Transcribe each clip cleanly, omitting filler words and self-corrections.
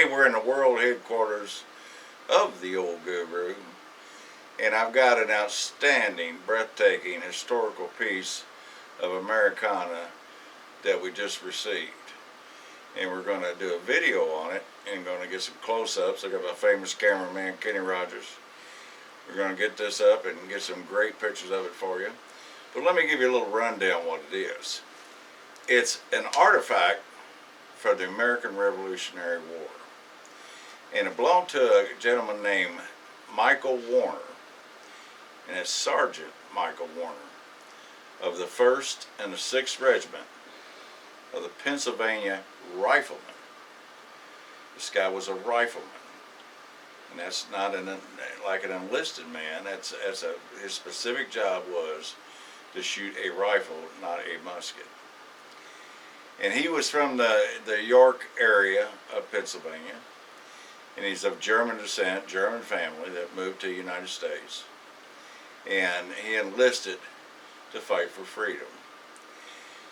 today we're in the world headquarters of the Old Guru, and I've got an outstanding, breathtaking, historical piece of Americana that we just received. And we're going to do a video on it and going to get some close-ups. I got my famous cameraman, Kenny Rogers. We're going to get this up and get some great pictures of it for you. But let me give you a little rundown what it is. It's an artifact for the American Revolutionary War. And it belonged to a gentleman named Michael Warner. And it's Sergeant Michael Warner of the 1st and the 6th Regiment of the Pennsylvania Riflemen. This guy was a rifleman. And that's not like an enlisted man. His specific job was to shoot a rifle, not a musket. And he was from the York area of Pennsylvania. And he's of German descent, German family that moved to the United States. And he enlisted to fight for freedom.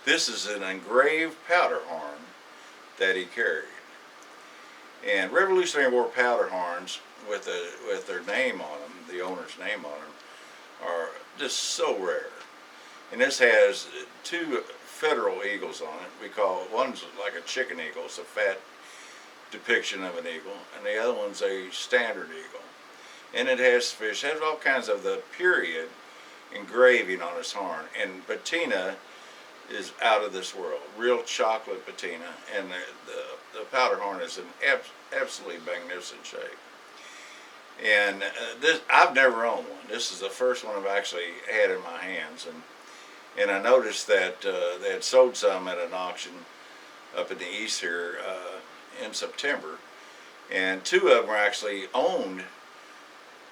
This is an engraved powder horn that he carried. And Revolutionary War powder horns with their name on them, the owner's name on them, are just so rare. And this has 2 federal eagles on it. One's like a chicken eagle, it's a fat depiction of an eagle, and the other one's a standard eagle. And it has fish, has all kinds of the period engraving on its horn. And patina is out of this world, real chocolate patina, and the powder horn is in absolutely magnificent shape. And this, I've never owned one. This is the first one I've actually had in my hands, and I noticed that they had sold some at an auction up in the east here in September, and 2 of them were actually owned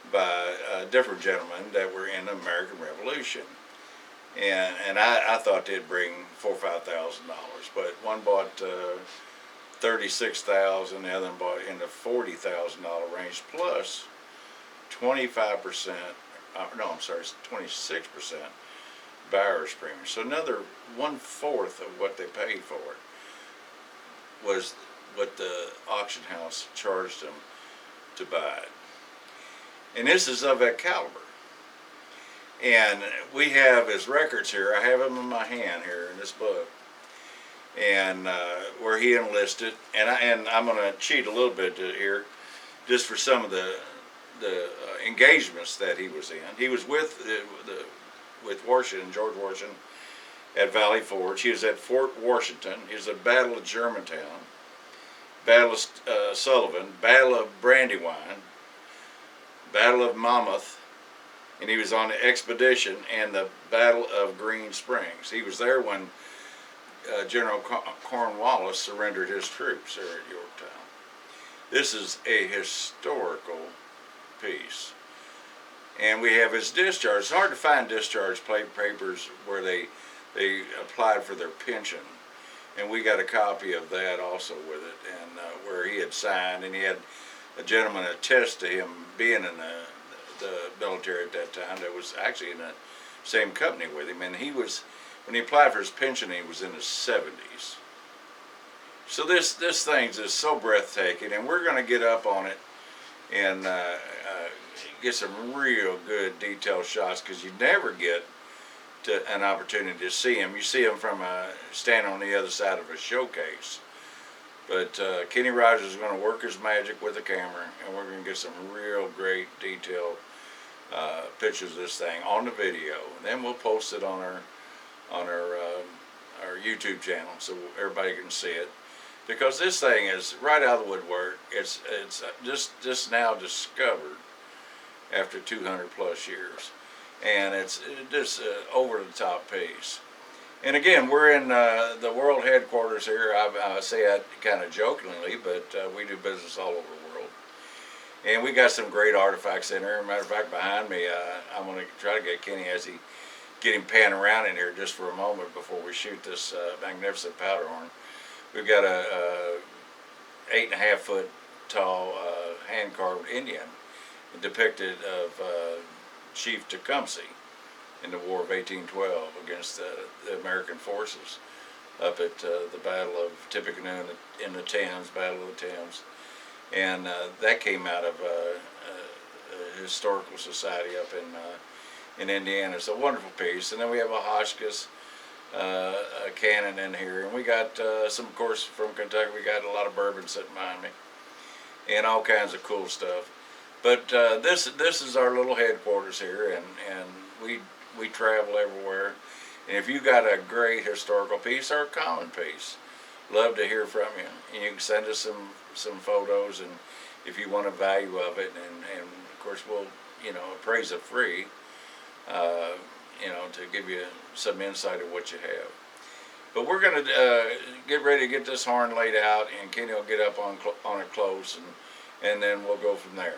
by different gentlemen that were in the American Revolution. And I thought they'd bring $4,000 or $5,000, but one bought $36,000, the other one bought in the $40,000 range, plus 25%. No, I'm sorry, it's 26% buyer's premium. So another 1/4 of what they paid for it was what the auction house charged them to buy it. And this is of that caliber. And we have his records here. I have them in my hand here in this book, and where he enlisted. And I'm going to cheat a little bit here, just for some of the engagements that he was in. He was with Washington, George Washington, at Valley Forge. He was at Fort Washington. He was at Battle of Germantown, Battle of Sullivan, Battle of Brandywine, Battle of Monmouth, and he was on the expedition and the Battle of Green Springs. He was there when General Cornwallis surrendered his troops there at Yorktown. This is a historical piece. And we have his discharge. It's hard to find discharge papers where they applied for their pension. And we got a copy of that also with it, and where he had signed, and he had a gentleman attest to him being in the military at that time that was actually in the same company with him. And when he applied for his pension, he was in his 70s. So this thing's just so breathtaking, and we're going to get up on it and get some real good detailed shots, because you never get an opportunity to see him. You see him from standing on the other side of a showcase. But Kenny Rogers is going to work his magic with the camera, and we're going to get some real great detailed pictures of this thing on the video. And then we'll post it on our YouTube channel so everybody can see it. Because this thing is right out of the woodwork. It's just now discovered after 200 plus years, and it's just over the top piece. And again, we're in the world headquarters here. I say that kind of jokingly, but we do business all over the world. And we got some great artifacts in here. Matter of fact, behind me, I'm going to try to get him pan around in here just for a moment before we shoot this magnificent powder horn. We've got a 8.5 foot tall hand-carved Indian depicted of Chief Tecumseh in the War of 1812 against the American forces up at the Battle of Tippecanoe in the Thames, Battle of the Thames. and that came out of a historical society up in Indiana. It's a wonderful piece. And then we have a Hotchkiss a cannon in here, and we got some, of course, from Kentucky. We got a lot of bourbon sitting behind me, and all kinds of cool stuff. But this is our little headquarters here, and we travel everywhere. And if you got a great historical piece or a common piece, love to hear from you. And you can send us some photos, and if you want a value of it, and of course we'll appraise it free. To give you some insight of what you have. But we're going to get ready to get this horn laid out, and Kenny will get up on it close, and then we'll go from there.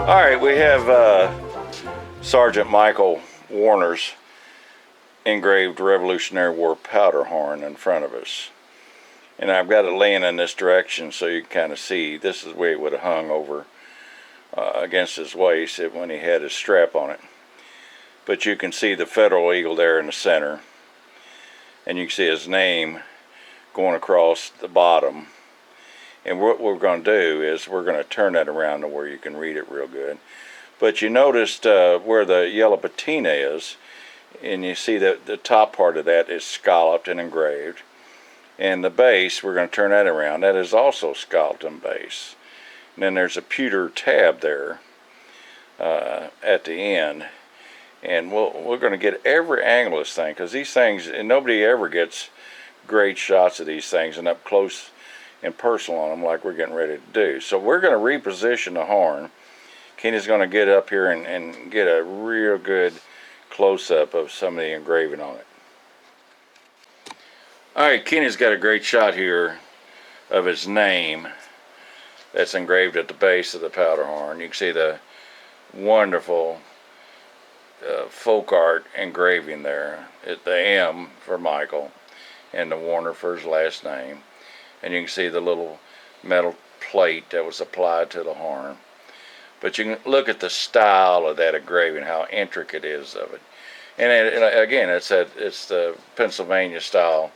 All right, we have Sergeant Michael Warner's engraved Revolutionary War powder horn in front of us. And I've got it laying in this direction so you can kind of see. This is the way it would have hung over against his waist when he had his strap on it. But you can see the Federal Eagle there in the center. And you can see his name going across the bottom. And what we're going to do is we're going to turn that around to where you can read it real good. But you noticed where the yellow patina is, and you see that the top part of that is scalloped and engraved. And the base, we're going to turn that around. That is also scalloped and base. And then there's a pewter tab there at the end. And we're going to get every angle of this thing, because these things, and nobody ever gets great shots of these things and up close and personal on them like we're getting ready to do. So we're going to reposition the horn. Kenny's going to get up here and get a real good close-up of some of the engraving on it. Alright, Kenny's got a great shot here of his name that's engraved at the base of the powder horn. You can see the wonderful folk art engraving there. The M for Michael and the Warner for his last name. And you can see the little metal plate that was applied to the horn. But you can look at the style of that engraving, how intricate it is of it. And again, it's the Pennsylvania style,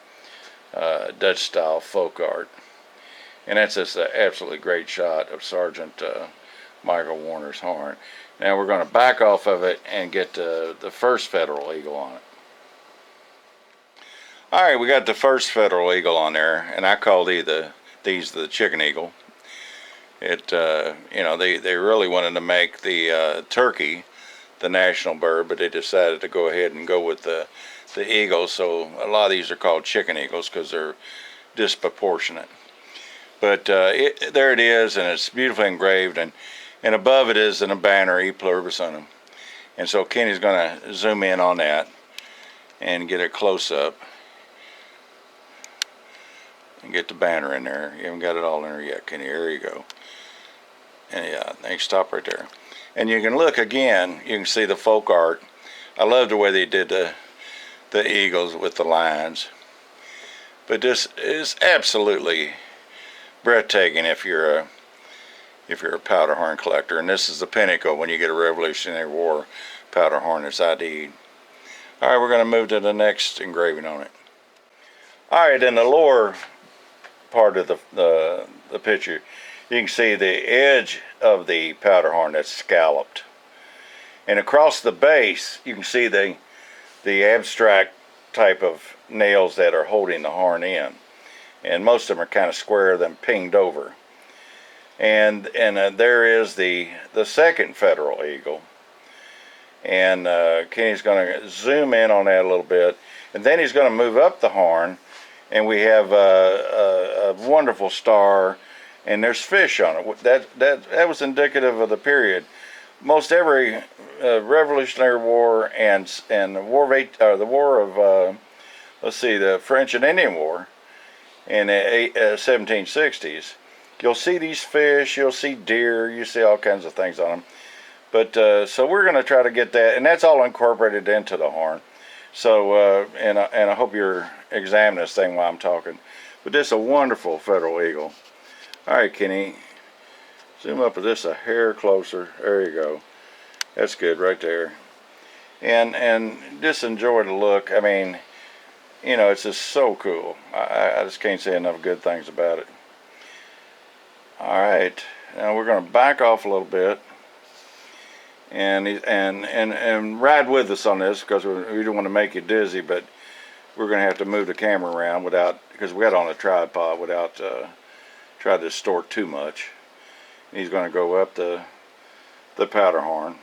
Dutch style folk art. And that's just an absolutely great shot of Sergeant Michael Warner's horn. Now we're going to back off of it and get the first Federal Eagle on it. Alright, we got the first Federal Eagle on there, and I call these the chicken eagle. They really wanted to make the turkey the national bird, but they decided to go ahead and go with the eagle, so a lot of these are called chicken eagles because they're disproportionate. But there it is, and it's beautifully engraved, and above it is in a banner, E Pluribus Unum. And so Kenny's going to zoom in on that and get a close-up. And get the banner in there. You haven't got it all in there yet, Kenny. There you go. And yeah, they stop right there. And you can look again. You can see the folk art. I love the way they did the eagles with the lines. But this is absolutely breathtaking if you're a powder horn collector. And this is the pinnacle when you get a Revolutionary War powder horn that's ID'd. All right, we're going to move to the next engraving on it. All right, in the lower part of the picture, you can see the edge of the powder horn that's scalloped, and across the base you can see the abstract type of nails that are holding the horn in, and most of them are kind of square, then pinged over. And there is the second federal eagle. And Kenny's going to zoom in on that a little bit, and then he's going to move up the horn, and we have a wonderful star, and there's fish on it. That was indicative of the period. Most every Revolutionary War and the War of let's see, the French and Indian War in the 1760s. You'll see these fish, you'll see deer, you see all kinds of things on them. But so we're going to try to get that, and that's all incorporated into the horn. So and I hope you're examining this thing while I'm talking. But this is a wonderful federal eagle. All right, Kenny, zoom up with this a hair closer. There you go. That's good right there. And just enjoy the look. I mean, you know, it's just so cool. I just can't say enough good things about it. All right, now we're going to back off a little bit. And ride with us on this, because we don't want to make you dizzy, but we're going to have to move the camera around because we got it on a tripod without try to distort too much. He's going to go up the powder horn,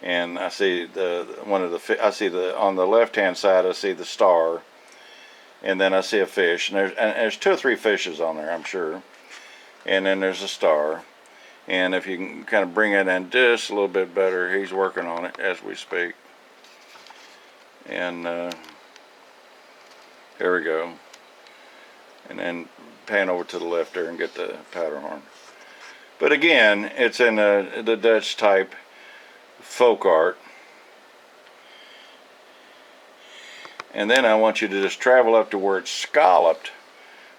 and I see on the left hand side I see the star, and then I see a fish, and there's 2 or 3 fishes on there, I'm sure, and then there's a star. And if you can kind of bring it in just a little bit better, he's working on it as we speak. And there we go. And then pan over to the left there and get the powder horn. But again, it's in the Dutch type folk art. And then I want you to just travel up to where it's scalloped,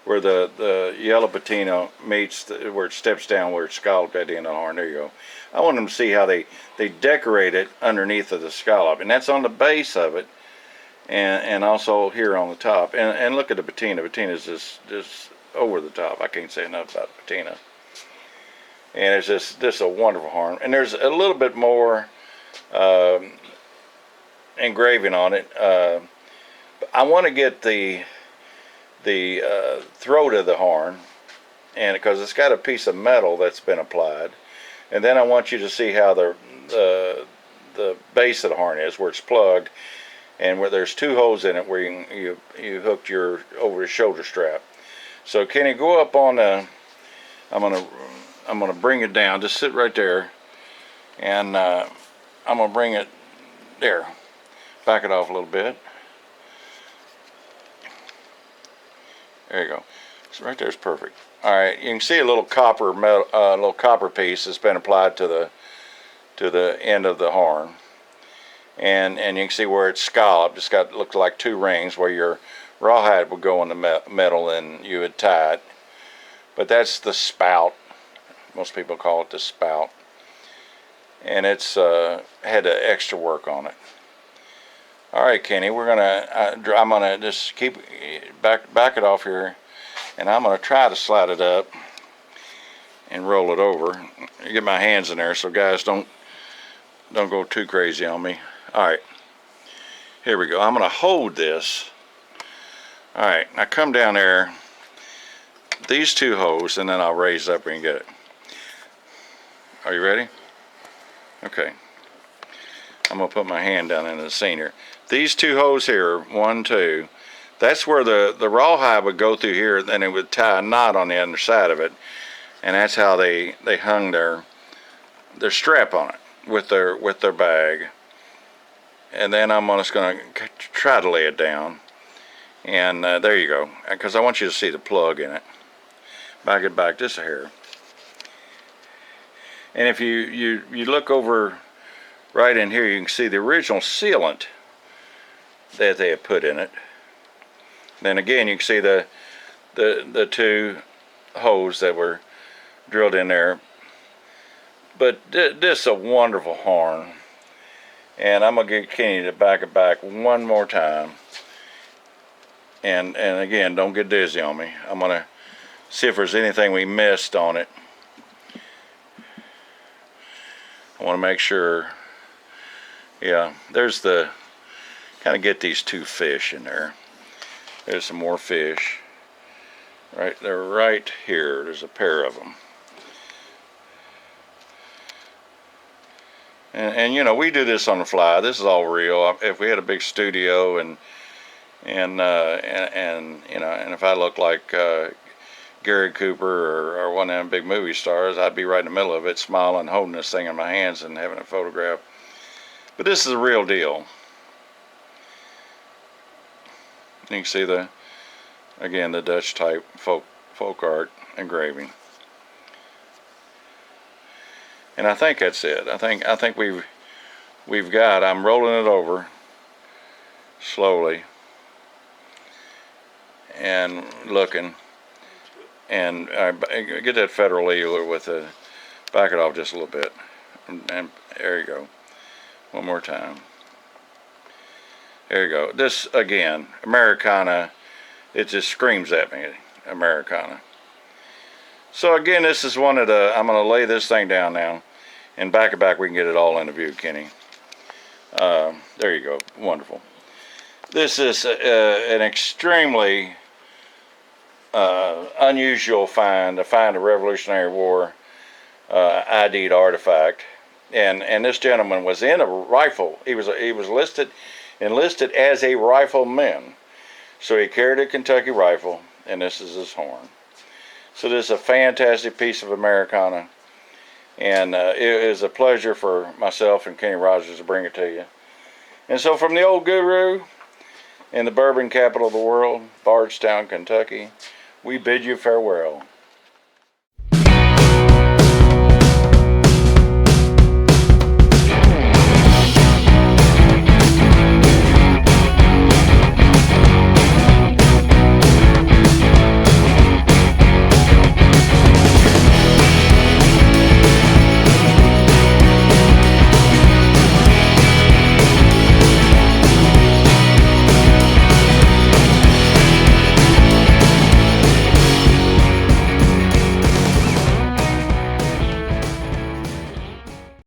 where the yellow patina meets where it steps down, where it's scalloped at the end of the horn. There you go. I want them to see how they decorate it underneath of the scallop, and that's on the base of it, and also here on the top. And look at the patina. The patina is just over the top. I can't say enough about the patina. And it's just a wonderful horn. And there's a little bit more engraving on it. I want to get the throat of the horn, and because it's got a piece of metal that's been applied, and then I want you to see how the base of the horn is, where it's plugged, and where there's 2 holes in it where you hooked over the shoulder strap. So Kenny, go up on the. I'm gonna bring it down. Just sit right there, and I'm gonna bring it there. Back it off a little bit. There you go. So right there is perfect. All right, you can see a little copper piece that's been applied to the end of the horn, and you can see where it's scalloped. It's looks like 2 rings where your rawhide would go in the metal and you would tie it. But that's the spout. Most people call it the spout, and it's had the extra work on it. All right, Kenny, I'm gonna just keep back it off here, and I'm gonna try to slide it up and roll it over. Get my hands in there, so guys don't go too crazy on me. All right, here we go. I'm gonna hold this. All right, now come down there. These 2 holes, and then I'll raise it up and get it. Are you ready? Okay. I'm gonna put my hand down in the seam here. These 2 holes here, 1, 2, that's where the rawhide would go through here, then it would tie a knot on the underside of it, and that's how they hung their strap on it with their bag. And then I'm just gonna try to lay it down, and there you go, because I want you to see the plug in it. Back it back just a hair. And if you look over right in here, you can see the original sealant that they have put in it. Then again, you can see the 2 holes that were drilled in there. But this is a wonderful horn, and I'm gonna get Kenny to back it back one more time. And again, don't get dizzy on me. I'm gonna see if there's anything we missed on it. I want to make sure. Yeah, there's kind of get these 2 fish in there. There's some more fish right there, right here. There's a pair of them. And you know, we do this on the fly. This is all real. If we had a big studio and you know, and if I looked like Gary Cooper or one of them big movie stars, I'd be right in the middle of it, smiling, holding this thing in my hands and having a photograph. But this is a real deal. You can see again, the Dutch type folk art engraving. And I think that's it. I think we've got. I'm rolling it over slowly and looking, and I get that federal eagle with the back it off just a little bit, and there you go. One more time. There you go. This again, Americana. It just screams at me, Americana. So again, this is one of the. I'm going to lay this thing down now. And back to back, we can get it all in the view, Kenny. There you go. Wonderful. This is an extremely unusual find, a Revolutionary War ID'd artifact. And this gentleman was in a rifle. He was enlisted as a rifleman. So he carried a Kentucky rifle, and this is his horn. So this is a fantastic piece of Americana. And it is a pleasure for myself and Kenny Rogers to bring it to you. And so from the old guru in the bourbon capital of the world, Bardstown, Kentucky, we bid you farewell.